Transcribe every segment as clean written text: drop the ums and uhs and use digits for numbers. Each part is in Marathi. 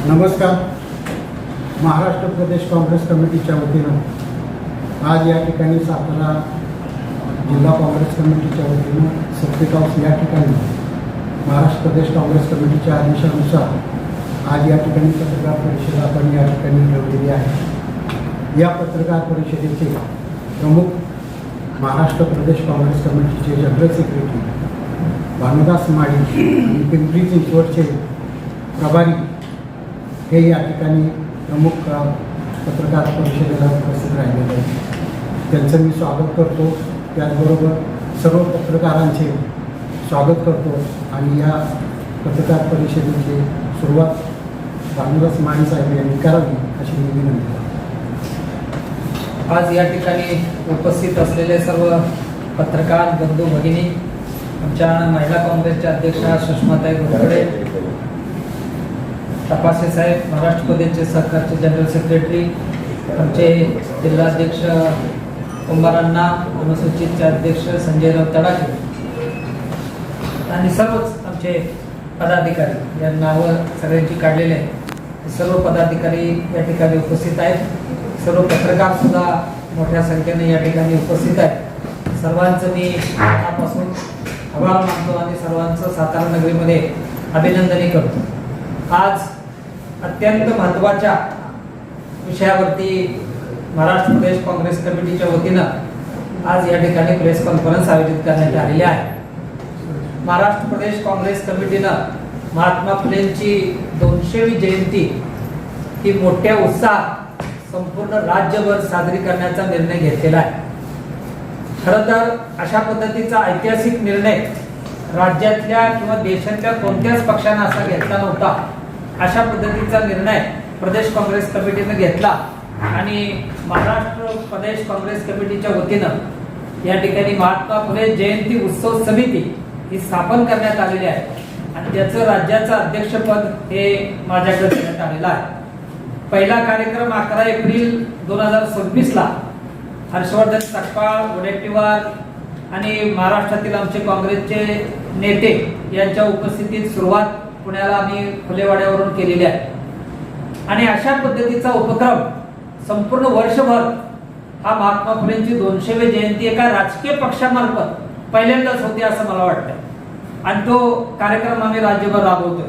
नमस्कार. महाराष्ट्र प्रदेश काँग्रेस कमिटीच्या वतीनं आज या ठिकाणी सातारा जिल्हा काँग्रेस कमिटीच्या वतीनं सर्किट हाऊस या ठिकाणी महाराष्ट्र प्रदेश काँग्रेस कमिटीच्या आदेशानुसार आज या ठिकाणी पत्रकार परिषद आपण या ठिकाणी ठेवलेली आहे. या पत्रकार परिषदेचे प्रमुख महाराष्ट्र प्रदेश काँग्रेस कमिटीचे जनरल सेक्रेटरी भानुदास माळी आणि पिंपरी चिंचवडचे प्रभारी हे या ठिकाणी प्रमुख पत्रकार परिषदेला उपस्थित राहिलेले आहेत. त्यांचं मी स्वागत करतो. त्याचबरोबर सर्व पत्रकारांचे स्वागत करतो आणि या पत्रकार परिषदेची सुरुवात भानुदास माळी साहेब यांनी करावी अशी मी विनंती करतो. आज या ठिकाणी उपस्थित असलेले सर्व पत्रकार बंधू भगिनी, आमच्या महिला काँग्रेसच्या अध्यक्षा सुषमाताई घोरपडे, तपासे साहेब, महाराष्ट्र प्रदेशचे सरकारचे जनरल सेक्रेटरी, आमचे जिल्हाध्यक्ष कुंभारांना, अनुसूचितचे अध्यक्ष संजयराव तडाखे आणि सर्वच आमचे पदाधिकारी, या नावं सगळ्यांची काढलेले आहेत. सर्व पदाधिकारी या ठिकाणी उपस्थित आहेत. सर्व पत्रकार सुद्धा मोठ्या संख्येने या ठिकाणी उपस्थित आहेत. सर्वांचं मी मनापासून आभार मानतो आणि सर्वांचं सातारा नगरीमध्ये अभिनंदनही करतो. आज अत्यंत महत्त्वाच्या विषयावरती महाराष्ट्र प्रदेश काँग्रेस कमिटीच्या वतीनं आज या ठिकाणी प्रेस कॉन्फरन्स आयोजित करण्यात आलेली आहे. महाराष्ट्र प्रदेश काँग्रेस कमिटीनं महात्मा फुलेंची 200वी जयंती ही मोठ्या उत्साहात संपूर्ण राज्यभर साजरी करण्याचा निर्णय घेतलेला आहे. खरं तर अशा पद्धतीचा ऐतिहासिक निर्णय राज्यातल्या किंवा देशातल्या कोणत्याच पक्षाने असा घेतला नव्हता. अशा पद्धतीचा निर्णय प्रदेश काँग्रेस कमिटीने घेतला आणि महाराष्ट्र प्रदेश काँग्रेस कमिटीच्या वतीनं या ठिकाणी महात्मा फुले जयंती उत्सव समिती ही स्थापन करण्यात आलेली आहे आणि त्याचं राज्याचं अध्यक्षपद हे माझ्याकडे देण्यात आलेलं आहे. पहिला कार्यक्रम 11 एप्रिल 2026 ला हर्षवर्धन सकपाळ, वडेट्टीवार आणि महाराष्ट्रातील आमचे काँग्रेसचे नेते यांच्या उपस्थितीत सुरुवात पुण्याला आम्ही फुलेवाड्यावरून केलेली आहे आणि अशा पद्धतीचा उपक्रम संपूर्ण वर्षभर हा महात्मा फुलेंची 200वी जयंती एका राजकीय पक्षामार्फत पहिल्यांदाच होती असं मला वाटतं आणि तो कार्यक्रम आम्ही राज्यभर राबवतोय.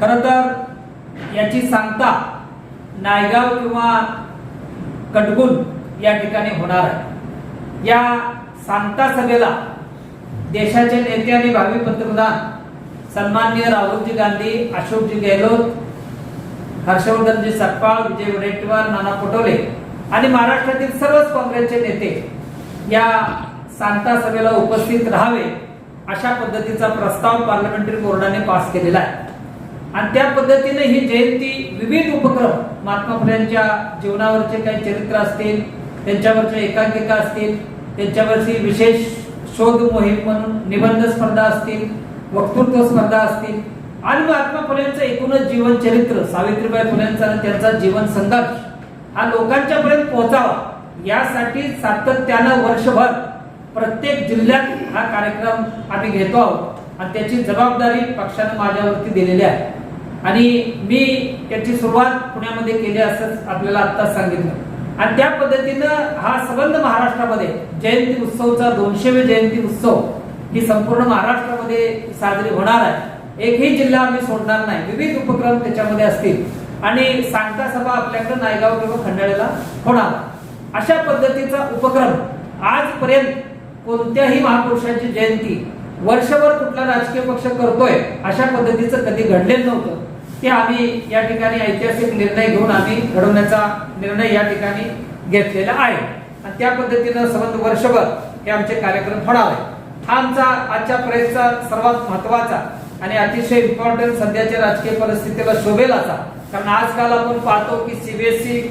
खरं तर याची सांगता नायगाव किंवा कटगुण या ठिकाणी होणार आहे. या सांगता सभेला देशाचे नेते आणि भावी पंतप्रधान सन्माननीय राहुलजी गांधी, अशोकजी गेहलोत, हर्षवर्धनजी सकपाळ, विजय वडेट्टीवार, नाना पटोले आणि महाराष्ट्रातील सर्वच काँग्रेसचे नेते या सांगता सभेला उपस्थित राहावे अशा पद्धतीचा प्रस्ताव पार्लमेंटरी बोर्डाने पास केलेला आहे आणि त्या पद्धतीने ही जयंती विविध उपक्रम महात्मा फुलेंच्या जीवनावरचे काही चरित्र असतील, त्यांच्यावरच्या एकांकिका असतील, त्यांच्यावरची विशेष शोध मोहीम म्हणून निबंध स्पर्धा असतील, वक्तृत्व स्पर्धा असतील आणि महात्मा फुलेंचं एकूणच जीवन चरित्र, सावित्रीबाई फुलेंचा आणि त्यांचा जीवन संघर्ष हा लोकांच्या पर्यंत पोहोचावा यासाठी सातत्यानं वर्षभर प्रत्येक जिल्ह्यात हा कार्यक्रम आम्ही घेतो आहोत आणि त्याची जबाबदारी पक्षाने माझ्यावरती दिलेली आहे आणि मी त्याची सुरुवात पुण्यामध्ये केली असंच आपल्याला आता सांगितलं आणि त्या पद्धतीनं हा संबंध महाराष्ट्रामध्ये जयंती उत्सवचा 200वी जयंती उत्सव ही संपूर्ण महाराष्ट्रामध्ये साजरी होणार आहे. एकही जिल्हा आम्ही सोडणार नाही. विविध उपक्रम त्याच्यामध्ये असतील आणि सांगता सभा आपल्याकडे नायगाव किंवा खंडाळ्याला होणार. अशा पद्धतीचा उपक्रम आजपर्यंत कोणत्याही महापुरुषाची जयंती वर्षभर कुठला राजकीय पक्ष करतोय अशा पद्धतीचं कधी घडलेलं नव्हतं. ते आम्ही या ठिकाणी ऐतिहासिक निर्णय घेऊन आम्ही घडवण्याचा निर्णय या ठिकाणी घेतलेला आहे आणि त्या पद्धतीनं संबंध वर्षभर हे आमचे कार्यक्रम होणार आहे. हा आमचा आजच्या प्रेसचा सर्वात महत्वाचा आणि अतिशय इम्पॉर्टंट सध्याच्या राजकीय परिस्थितीला शोभेल असा, कारण आजकाल आपण पाहतो की सीबीएसई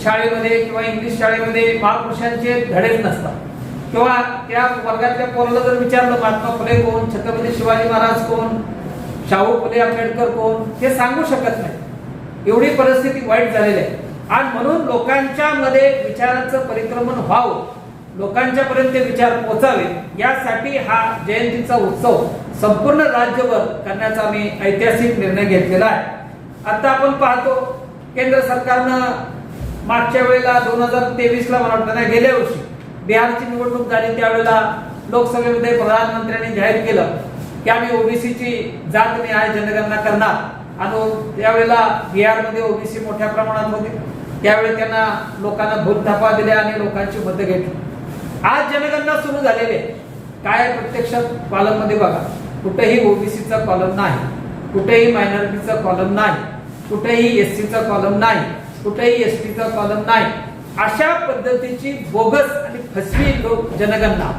शाळेमध्ये किंवा इंग्लिश शाळेमध्ये महापुरुषांचे धडेच नसतात किंवा त्या वर्गातल्या पोराला जर विचारलं महात्मा फुले कोण, छत्रपती शिवाजी महाराज कोण, शाहू फुले आंबेडकर कोण, हे सांगू शकत नाही. एवढी परिस्थिती वाईट झालेली आहे आणि म्हणून लोकांच्या मध्ये विचारांचं परिक्रमण व्हावं, लोकांच्या पर्यंत विचार पोहोचावे यासाठी हा जयंतीचा उत्सव संपूर्ण राज्यभर करण्याचा आम्ही ऐतिहासिक निर्णय घेतलेला आहे आता आपण पाहतो केंद्र सरकारनं मागच्या वेळेला 2023ला मला वाटतं नाही गेल्या वर्षी बिहारची निवडणूक झाली त्यावेळेला लोकसभेमध्ये प्रधानमंत्र्यांनी जाहीर केलं की आम्ही ओबीसीची जात न्याय जनगणना करणार आणि त्यावेळेला बिहारमध्ये ओबीसी मोठ्या प्रमाणात होते. त्यावेळी त्यांना लोकांना भूलथापा दिल्या आणि लोकांची मतं घेतली. आज जनगणना सुरू झालेली आहे. काय प्रत्यक्षात कॉलममध्ये बघा, कुठेही ओबीसीचा कॉलम नाही, कुठेही मायनॉरिटीचा कॉलम नाही, कुठेही एससीचा कॉलम नाही, कुठेही एसटीचा कॉलम नाही. अशा पद्धतीची बोगस आणि फसवी जनगणना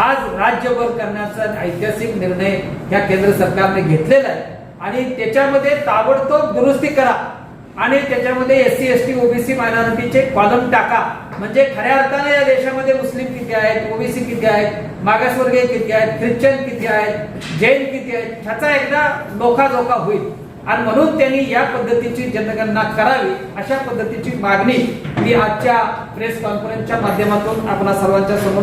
आज राज्यभर करण्याचा ऐतिहासिक निर्णय या केंद्र सरकारने घेतलेला आहे आणि त्याच्यामध्ये ताबडतोब दुरुस्ती करा आणि त्याच्यामध्ये एससी एसटी ओबीसी मायनॉरिटीचे कॉलम टाका. म्हणजे खऱ्या अर्थाने या देशामध्ये मुस्लिम किती आहेत, ओबीसी किती आहेत, मागासवर्गीय किती आहेत, ख्रिश्चन किती आहेत, जैन किती आहेत, ह्याचा एकदा लोकाजोखा होईल. आणि म्हणून त्यांनी या पद्धतीची जनगणना करावी अशा पद्धतीची मागणी मी आजच्या प्रेस कॉन्फरन्सच्या माध्यमातून आपणा सर्वांच्या समोर